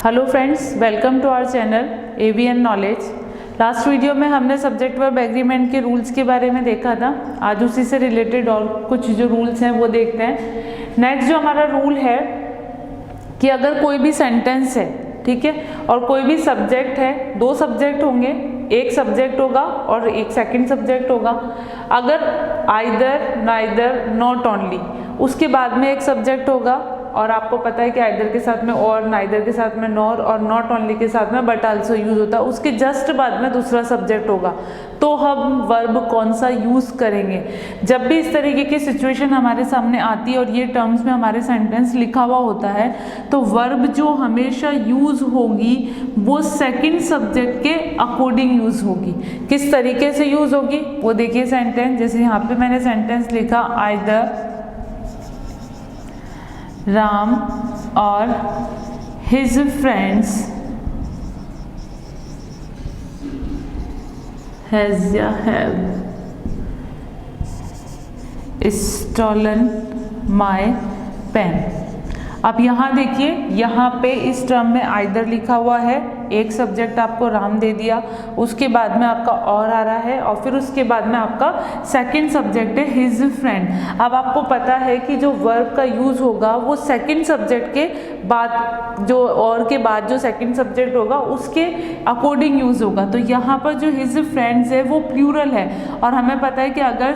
Hello friends, welcome to our channel AVN knowledge. Last video में हमने subject verb agreement के rules के बारे में देखा था। आज उसी से रिलेटेड और कुछ जो रूल्स हैं वो देखते हैं। नेक्स्ट जो हमारा रूल है कि अगर कोई भी सेंटेंस है, ठीक है, और कोई भी सब्जेक्ट है, दो सब्जेक्ट होंगे, एक सब्जेक्ट होगा और एक सेकंड सब्जेक्ट होगा। अगर आइदर, नाइदर, नॉट ओनली, उसके बाद में एक सब्जेक्ट होगा और आपको पता है कि आइदर के साथ में और, नाइदर के साथ में नॉर और नॉट ओनली के साथ में बट आल्सो यूज होता है। उसके जस्ट बाद में दूसरा सब्जेक्ट होगा। तो हम वर्ब कौन सा यूज करेंगे? जब भी इस तरीके की सिचुएशन हमारे सामने आती है और ये टर्म्स में हमारे सेंटेंस लिखा हुआ होता है, तो वर्ब जो हमेशा यूज होगी वो सेकंड सब्जेक्ट के अकॉर्डिंग यूज होगी। किस तरीके से यूज होगी वो देखिए। सेंटेंस जैसे यहाँ पे मैंने सेंटेंस लिखा, आइदर राम और his friends have stolen my pen। अब यहाँ देखिए, यहाँ पे इस टर्म में आइदर लिखा हुआ है, एक सब्जेक्ट आपको राम दे दिया, उसके बाद में आपका और आ रहा है और फिर उसके बाद में आपका सेकंड सब्जेक्ट है हिज फ्रेंड। अब आपको पता है कि जो वर्ब का यूज होगा वो सेकंड सब्जेक्ट के बाद, जो और के बाद जो सेकंड सब्जेक्ट होगा उसके अकॉर्डिंग यूज होगा। तो यहाँ पर जो हिज फ्रेंड्स है वो प्लूरल है और हमें पता है कि अगर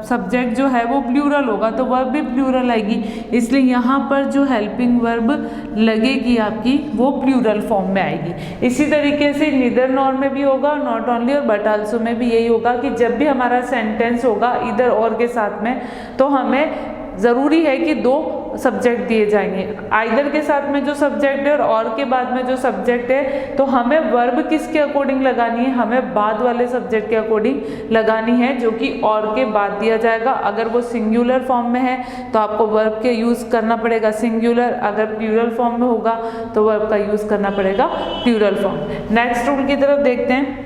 सब्जेक्ट जो है वो प्लूरल होगा तो वर्ब भी प्लूरल आएगी, इसलिए यहाँ पर जो हेल्पिंग वर्ब लगेगी आपकी वो प्लूरल फॉर्म में आएगी। इसी तरीके से नीदर नॉर में भी होगा, नॉट ओनली और बट आल्सो में भी यही होगा कि जब भी हमारा सेंटेंस होगा इधर और के साथ में, तो हमें ज़रूरी है कि दो सब्जेक्ट दिए जाएंगे। आइदर के साथ में जो सब्जेक्ट है और के बाद में जो सब्जेक्ट है, तो हमें वर्ब किसके अकॉर्डिंग लगानी है? हमें बाद वाले सब्जेक्ट के अकॉर्डिंग लगानी है, जो कि और के बाद दिया जाएगा। अगर वो सिंगुलर फॉर्म में है तो आपको वर्ब के यूज़ करना पड़ेगा सिंगुलर, अगर प्लूरल फॉर्म में होगा तो वर्ब का यूज़ करना पड़ेगा प्लूरल फॉर्म। नेक्स्ट रूल की तरफ देखते हैं।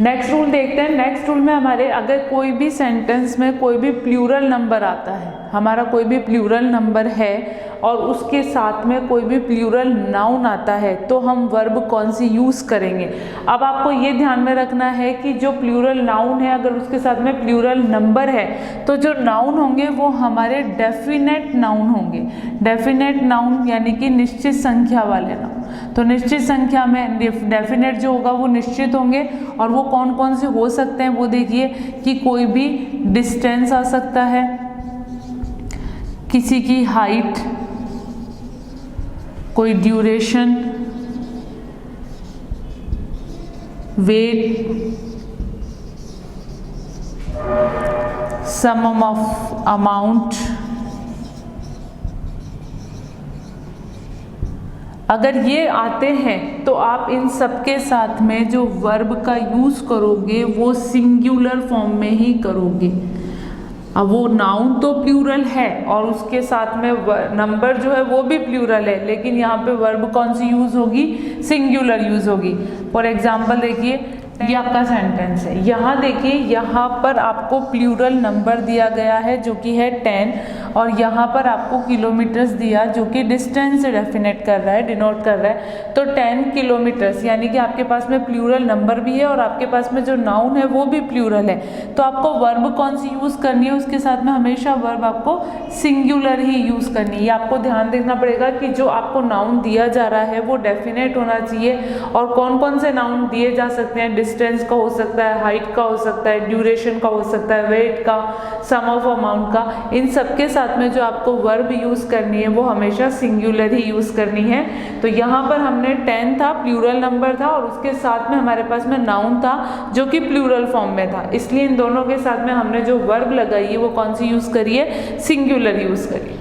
नेक्स्ट रूल देखते हैं। नेक्स्ट रूल में हमारे अगर कोई भी सेंटेंस में कोई भी प्लूरल नंबर आता है, हमारा कोई भी प्लूरल नंबर है और उसके साथ में कोई भी प्लूरल नाउन आता है, तो हम वर्ब कौन सी यूज़ करेंगे? अब आपको ये ध्यान में रखना है कि जो प्लूरल नाउन है अगर उसके साथ में प्लूरल नंबर है तो जो नाउन होंगे वो हमारे डेफिनेट नाउन होंगे। डेफिनेट नाउन यानी कि निश्चित संख्या वाले नाउन। तो निश्चित संख्या में डेफिनेट जो होगा वो निश्चित होंगे और वो कौन कौन से हो सकते हैं वो देखिए कि कोई भी डिस्टेंस आ सकता है, किसी की हाइट, कोई duration, weight, some of amount. अगर ये आते हैं तो आप इन सब के साथ में जो वर्ब का यूज़ करोगे वो सिंगुलर फॉर्म में ही करोगे। अब वो नाउन तो प्लूरल है और उसके साथ में नंबर जो है वो भी प्लूरल है, लेकिन यहाँ पे वर्ब कौन सी यूज़ होगी? सिंगुलर यूज़ होगी। फॉर एग्जाम्पल देखिए, ये आपका सेंटेंस है, यहाँ देखिए, यहाँ पर आपको प्लूरल नंबर दिया गया है जो कि है 10 और यहाँ पर आपको किलोमीटर्स दिया जो कि डिस्टेंस से डेफिनेट कर रहा है, डिनोट कर रहा है। तो 10 किलोमीटर्स यानी कि आपके पास में प्लूरल नंबर भी है और आपके पास में जो नाउन है वो भी प्लूरल है। तो आपको वर्ब कौन सी यूज़ करनी है? उसके साथ में हमेशा वर्ब आपको सिंगुलर ही यूज़ करनी है। ये आपको ध्यान देखना पड़ेगा कि जो आपको नाउन दिया जा रहा है वो डेफिनेट होना चाहिए। और कौन कौन से नाउन दिए जा सकते हैं? डिस्टेंस का हो सकता है, हाइट का हो सकता है, ड्यूरेशन का हो सकता है, वेट का, सम ऑफ अमाउंट का। इन सब के साथ में जो आपको वर्ब यूज़ करनी है वो हमेशा सिंगुलर ही यूज़ करनी है। तो यहाँ पर हमने 10 था, प्लूरल नंबर था और उसके साथ में हमारे पास में नाउन था जो कि प्लूरल फॉर्म में था, इसलिए इन दोनों के साथ में हमने जो वर्ब लगाई है वो कौन सी यूज़ करी है? सिंगुलर यूज़ करी।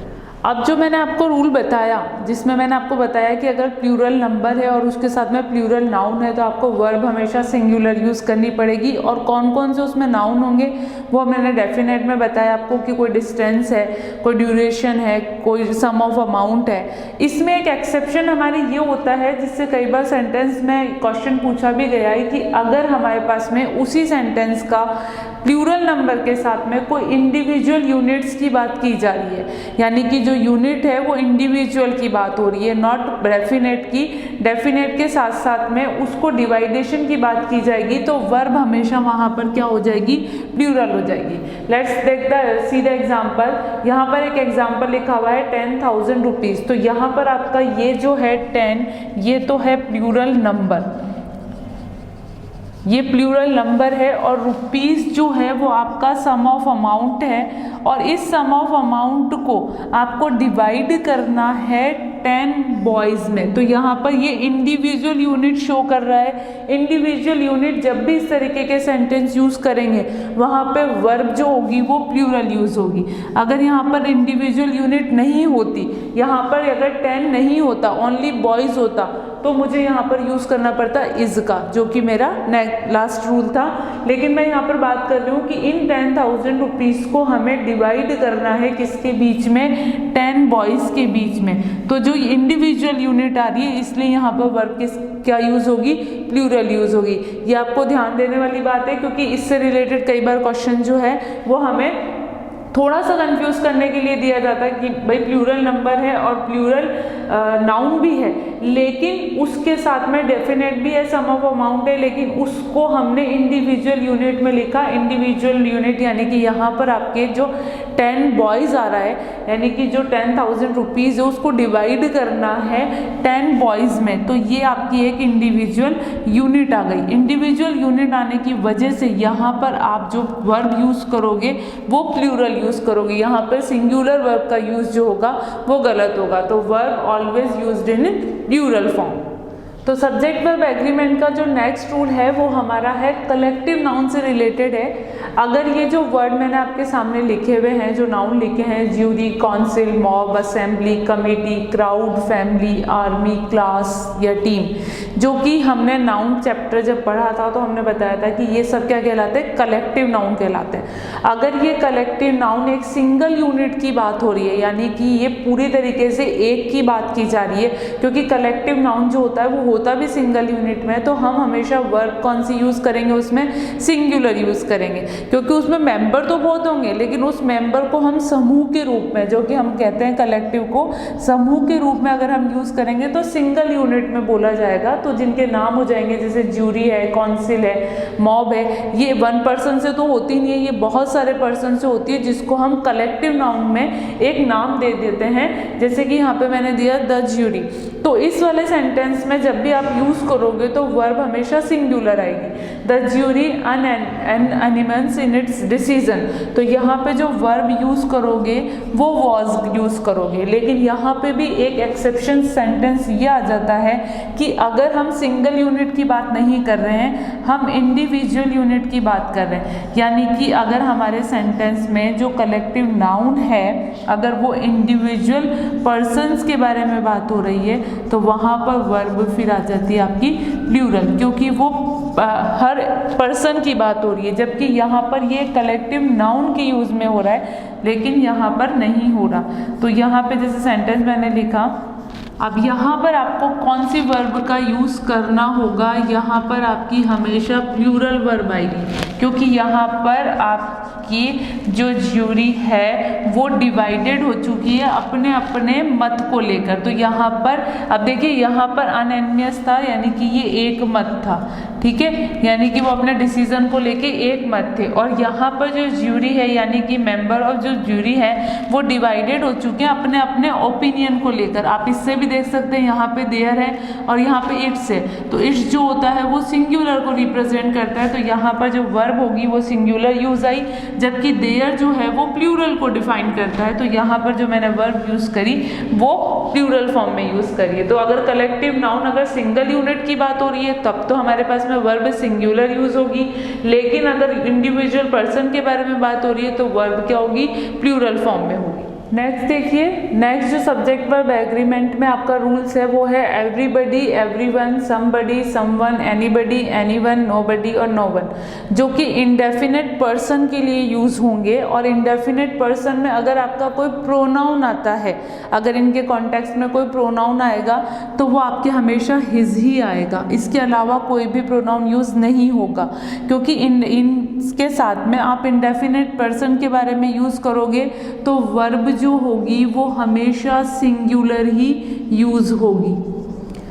अब जो मैंने आपको रूल बताया, जिसमें मैंने आपको बताया कि अगर प्लूरल नंबर है और उसके साथ में प्लूरल नाउन है तो आपको वर्ब हमेशा सिंगुलर यूज़ करनी पड़ेगी। और कौन कौन से उसमें नाउन होंगे वो मैंने डेफिनेट में बताया आपको कि कोई डिस्टेंस है, कोई ड्यूरेशन है, कोई सम ऑफ अमाउंट है। इसमें एक एक्सेप्शन हमारे ये होता है जिससे कई बार सेंटेंस में क्वेश्चन पूछा भी गया है कि अगर हमारे पास में उसी सेंटेंस का प्लूरल नंबर के साथ में कोई इंडिविजुअल यूनिट्स की बात की जा रही है, यानी कि जो यूनिट है वो इंडिविजुअल की बात हो रही है, नॉट डेफिनेट की। डेफिनेट के साथ साथ में उसको डिवाइडेशन की बात की जाएगी तो वर्ब हमेशा वहाँ पर क्या हो जाएगी, प्लूरल हो जाएगी। Let's see the example. यहाँ पर एक एग्जाम्पल लिखा हुआ है 10,000 रुपीज़। तो यहाँ पर आपका ये जो है 10, ये तो है प्लूरल नंबर, ये प्लूरल नंबर है, और रुपीस जो है वो आपका सम ऑफ अमाउंट है, और इस सम ऑफ अमाउंट को आपको डिवाइड करना है 10 बॉयज़ में। तो यहाँ पर ये इंडिविजुअल यूनिट शो कर रहा है। इंडिविजुअल यूनिट जब भी इस तरीके के सेंटेंस यूज़ करेंगे वहाँ पे वर्ब जो होगी वो प्लूरल यूज़ होगी। अगर यहाँ पर इंडिविजुअल यूनिट नहीं होती, यहाँ पर अगर 10 नहीं होता, ओनली बॉयज़ होता, तो मुझे यहाँ पर यूज़ करना पड़ता इज़ का, जो कि मेरा लास्ट रूल था। लेकिन मैं यहाँ पर बात कर रही हूँ कि इन 10,000 रुपीज़ को हमें डिवाइड करना है किसके बीच में, 10 बॉयज़ के बीच में। तो जो इंडिविजुअल यूनिट आ रही है इसलिए यहाँ पर वर्ब क्या यूज़ होगी, प्लूरल यूज़ होगी। ये आपको ध्यान देने वाली बात है, क्योंकि इससे रिलेटेड कई बार क्वेश्चन जो है वो हमें थोड़ा सा कंफ्यूज करने के लिए दिया जाता है कि भाई प्लूरल नंबर है और प्लूरल नाउन भी है, लेकिन उसके साथ में डेफिनेट भी है, सम ऑफ अमाउंट है, लेकिन उसको हमने इंडिविजुअल यूनिट में लिखा। इंडिविजुअल यूनिट यानी कि यहाँ पर आपके जो 10 बॉयज़ आ रहा है, यानी कि जो 10,000 रुपीज़ है उसको डिवाइड करना है 10 बॉयज़ में, तो ये आपकी एक इंडिविजुअल यूनिट आ गई। इंडिविजुअल यूनिट आने की वजह से यहाँ पर आप जो वर्ब यूज़ करोगे वो प्लूरल यूज़ करोगे, यहाँ पर सिंगुलर वर्ब का यूज़ जो होगा वो गलत होगा। तो verb always used in plural form. तो सब्जेक्ट वर्ब एग्रीमेंट का जो नेक्स्ट रूल है वो हमारा है कलेक्टिव नाउन से रिलेटेड है। अगर ये जो वर्ड मैंने आपके सामने लिखे हुए हैं, जो नाउन लिखे हैं, jury, council, mob, assembly, committee, crowd, family, army, class या टीम, जो कि हमने नाउन चैप्टर जब पढ़ा था तो हमने बताया था कि ये सब क्या कहलाते हैं, कलेक्टिव नाउन कहलाते हैं। अगर ये कलेक्टिव नाउन एक सिंगल यूनिट की बात हो रही है, यानी कि ये पूरी तरीके से एक की बात की जा रही है, क्योंकि कलेक्टिव नाउन जो होता है वो होता भी सिंगल यूनिट में, तो हम हमेशा वर्ब कौन सी यूज़ करेंगे, उसमें सिंगुलर यूज़ करेंगे, क्योंकि उसमें मेंबर तो बहुत होंगे लेकिन उस मेंबर को हम समूह के रूप में, जो कि हम कहते हैं कलेक्टिव को समूह के रूप में अगर हम यूज़ करेंगे तो सिंगल यूनिट में बोला जाएगा। तो जिनके नाम हो जाएंगे जैसे ज्यूरी है, काउंसिल है, मॉब है, ये 1 पर्सन से तो होती नहीं है, ये बहुत सारे पर्सन से होती है, जिसको हम कलेक्टिव नाउन में एक नाम दे देते हैं। जैसे कि यहाँ पे मैंने दिया द ज्यूरी, तो इस वाले सेंटेंस में जब भी आप यूज़ करोगे तो वर्ब हमेशा सिंगुलर आएगी। The jury unanimous in its decision, तो यहाँ पे जो वर्ब यूज़ करोगे वो वॉज यूज़ करोगे। लेकिन यहाँ पे भी एक एक्सेप्शन सेंटेंस ये आ जाता है कि अगर हम सिंगल यूनिट की बात नहीं कर रहे हैं, हम इंडिविजुअल यूनिट की बात कर रहे हैं, यानी कि अगर हमारे सेंटेंस में जो कलेक्टिव नाउन है अगर वो इंडिविजुअल पर्सन्स के बारे में बात हो रही है तो वहाँ पर वर्ब फिर आ जाती है आपकी प्लूरल, क्योंकि वो हर पर्सन की बात हो रही है, जबकि यहाँ पर ये कलेक्टिव नाउन के यूज़ में हो रहा है लेकिन यहाँ पर नहीं हो रहा। तो यहाँ पे जैसे सेंटेंस मैंने लिखा, अब यहाँ पर आपको कौन सी वर्ब का यूज़ करना होगा, यहाँ पर आपकी हमेशा प्लूरल वर्ब आएगी, क्योंकि यहाँ पर आपकी जो ज्यूरी है वो डिवाइडेड हो चुकी है अपने अपने मत को लेकर। तो यहाँ पर अब देखिए, यहाँ पर अनएनिमस था यानी कि ये एक मत था, ठीक है, यानी कि वो अपने डिसीजन को लेके एक मत थे। और यहाँ पर जो ज्यूरी है यानी कि मेंबर ऑफ जो ज्यूरी है वो डिवाइडेड हो चुके हैं अपने अपने ओपिनियन को लेकर। आप इससे भी देख सकते हैं यहाँ पे देयर है और यहाँ पे इट्स है, तो इट्स जो होता है वो सिंगुलर को रिप्रेजेंट करता है, तो यहाँ पर जो वर्ब होगी वो सिंगुलर यूज आई, जबकि देयर जो है वो प्लूरल को डिफाइन करता है। तो यहाँ पर जो मैंने वर्ब यूज करी वो प्लूरल फॉर्म में यूज करी है। तो अगर कलेक्टिव नाउन अगर सिंगल यूनिट की बात हो रही है तब तो हमारे पास में वर्ब सिंगुलर यूज होगी, लेकिन अगर इंडिविजुअल पर्सन के बारे में बात हो रही है तो वर्ब क्या होगी, प्लूरल फॉर्म में होगी। नेक्स्ट देखिए, नेक्स्ट जो सब्जेक्ट वर्ब एग्रीमेंट में आपका रूल्स है वो है everybody, everyone, somebody, someone, anybody, anyone, nobody और नोवन, जो कि इंडेफिनेट पर्सन के लिए यूज होंगे। और इंडेफिनेट पर्सन में अगर आपका कोई प्रोनाउन आता है, अगर इनके कॉन्टेक्स्ट में कोई प्रोनाउन आएगा तो वो आपके हमेशा हिज ही आएगा, इसके अलावा कोई भी प्रोनाउन यूज नहीं होगा, क्योंकि इनके साथ में आप इंडेफिनेट पर्सन के बारे में यूज करोगे तो वर्ब जो होगी वो हमेशा सिंगुलर ही यूज होगी।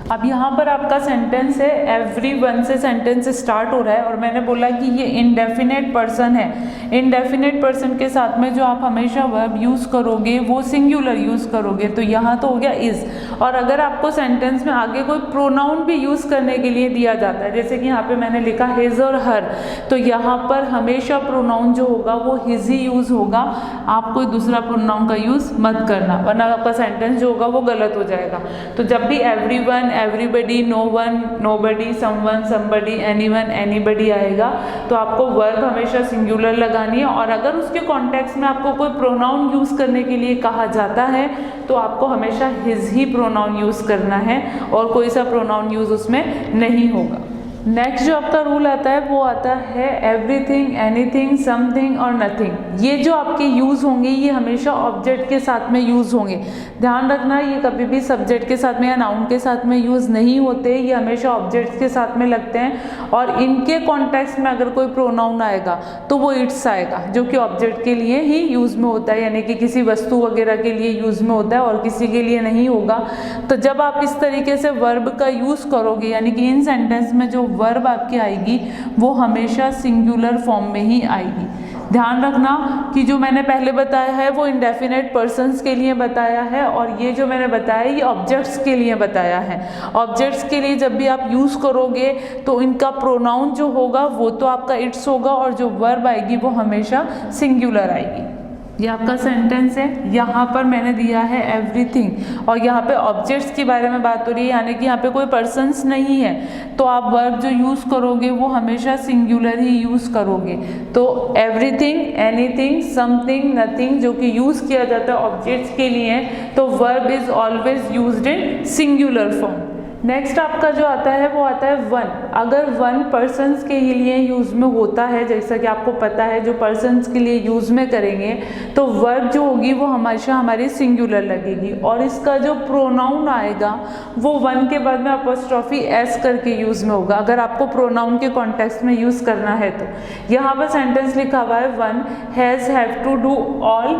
अब यहाँ पर आपका सेंटेंस है एवरीवन से सेंटेंस स्टार्ट हो रहा है और मैंने बोला कि ये इंडेफिनेट पर्सन है। इंडेफिनेट पर्सन के साथ में जो आप हमेशा वर्ब यूज़ करोगे वो सिंगुलर यूज़ करोगे, तो यहाँ तो हो गया इज़। और अगर आपको सेंटेंस में आगे कोई प्रोनाउन भी यूज़ करने के लिए दिया जाता है, जैसे कि यहाँ पे मैंने लिखा हिज और हर, तो यहाँ पर हमेशा प्रोनाउन जो होगा वो हिज ही यूज़ होगा, आप कोई दूसरा प्रोनाउन का यूज़ मत करना, वरना आपका सेंटेंस जो होगा वो गलत हो जाएगा। तो जब भी everyone, everybody, no one, nobody, someone, somebody, anyone, anybody आएगा तो आपको वर्ब हमेशा सिंगुलर लगानी है। और अगर उसके कॉन्टेक्स्ट में आपको कोई प्रोनाउन यूज़ करने के लिए कहा जाता है तो आपको हमेशा हिज ही प्रोनाउन यूज़ करना है और कोई सा प्रोनाउन यूज़ उसमें नहीं होगा। नेक्स्ट जो आपका रूल आता है वो आता है एवरीथिंग, एनीथिंग, समथिंग और नथिंग। ये जो आपके यूज़ होंगे ये हमेशा ऑब्जेक्ट के साथ में यूज़ होंगे। ध्यान रखना, ये कभी भी सब्जेक्ट के साथ में या नाउन के साथ में यूज़ नहीं होते, ये हमेशा ऑब्जेक्ट के साथ में लगते हैं। और इनके कॉन्टेक्स्ट में अगर कोई प्रोनाउन आएगा तो वो इट्स आएगा, जो कि ऑब्जेक्ट के लिए ही यूज़ में होता है, यानी कि किसी वस्तु वगैरह के लिए यूज़ में होता है और किसी के लिए नहीं होगा। तो जब आप इस तरीके से वर्ब का यूज़ करोगे, यानी कि इन सेंटेंस में जो वर्ब आपकी आएगी वो हमेशा सिंगुलर फॉर्म में ही आएगी। ध्यान रखना कि जो मैंने पहले बताया है वो इंडेफिनेट पर्सन्स के लिए बताया है और ये जो मैंने बताया ये ऑब्जेक्ट्स के लिए बताया है। ऑब्जेक्ट्स के लिए जब भी आप यूज़ करोगे तो इनका प्रोनाउन जो होगा वो तो आपका इट्स होगा और जो वर्ब आएगी वो हमेशा सिंगुलर आएगी। ये आपका सेंटेंस है, यहाँ पर मैंने दिया है एवरीथिंग और यहाँ पे ऑब्जेक्ट्स के बारे में बात हो रही है, यानी कि यहाँ पे कोई पर्सन्स नहीं है, तो आप वर्ब जो यूज़ करोगे वो हमेशा सिंगुलर ही यूज़ करोगे। तो एवरीथिंग, एनीथिंग, समथिंग, नथिंग जो कि यूज़ किया जाता है ऑब्जेक्ट्स के लिए, तो verb is always used in singular form. Next आपका जो आता है वो आता है वन। अगर वन पर्सन्स के लिए यूज़ में होता है, जैसा कि आपको पता है जो पर्सन्स के लिए यूज़ में करेंगे तो वर्ब जो होगी वो हमेशा हमारी सिंगुलर लगेगी और इसका जो प्रोनाउन आएगा वो वन के बाद में अपॉस्ट्रोफी एस करके यूज़ में होगा, अगर आपको प्रोनाउन के कॉन्टेक्स्ट में यूज़ करना है तो। यहाँ पर सेंटेंस लिखा हुआ है one has have to do all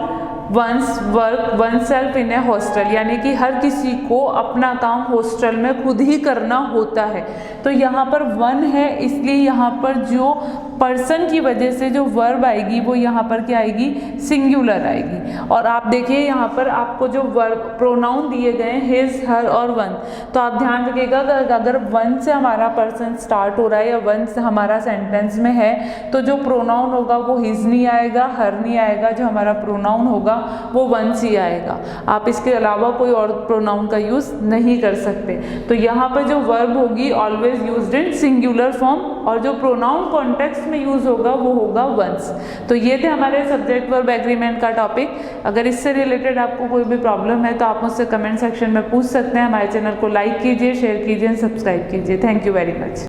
one's work oneself in a hostel, यानी कि हर किसी को अपना काम हॉस्टल में खुद ही करना होता है। तो यहाँ पर वन है इसलिए यहाँ पर जो पर्सन की वजह से जो वर्ब आएगी वो यहाँ पर क्या आएगी, सिंगुलर आएगी। और आप देखिए यहाँ पर आपको जो वर्ब प्रोनाउन दिए गए हैं हिज, हर और वन, तो आप ध्यान रखिएगा अगर वन से हमारा पर्सन स्टार्ट हो रहा है या वन से हमारा सेंटेंस में है तो जो प्रोनाउन होगा वो हिज नहीं आएगा, हर नहीं आएगा, जो हमारा प्रोनाउन होगा वो वंस ही आएगा। आप इसके अलावा कोई और प्रोनाउन का यूज़ नहीं कर सकते। तो यहाँ पर जो वर्ब होगी ऑलवेज यूज्ड इन सिंगुलर फॉर्म और जो प्रोनाउन कॉन्टेक्स्ट में यूज होगा वो होगा वंस। तो ये थे हमारे सब्जेक्ट वर्ब एग्रीमेंट का टॉपिक। अगर इससे रिलेटेड आपको कोई भी प्रॉब्लम है तो आप मुझसे कमेंट सेक्शन में पूछ सकते हैं। हमारे चैनल को लाइक कीजिए, शेयर कीजिए, सब्सक्राइब कीजिए। Thank you very much.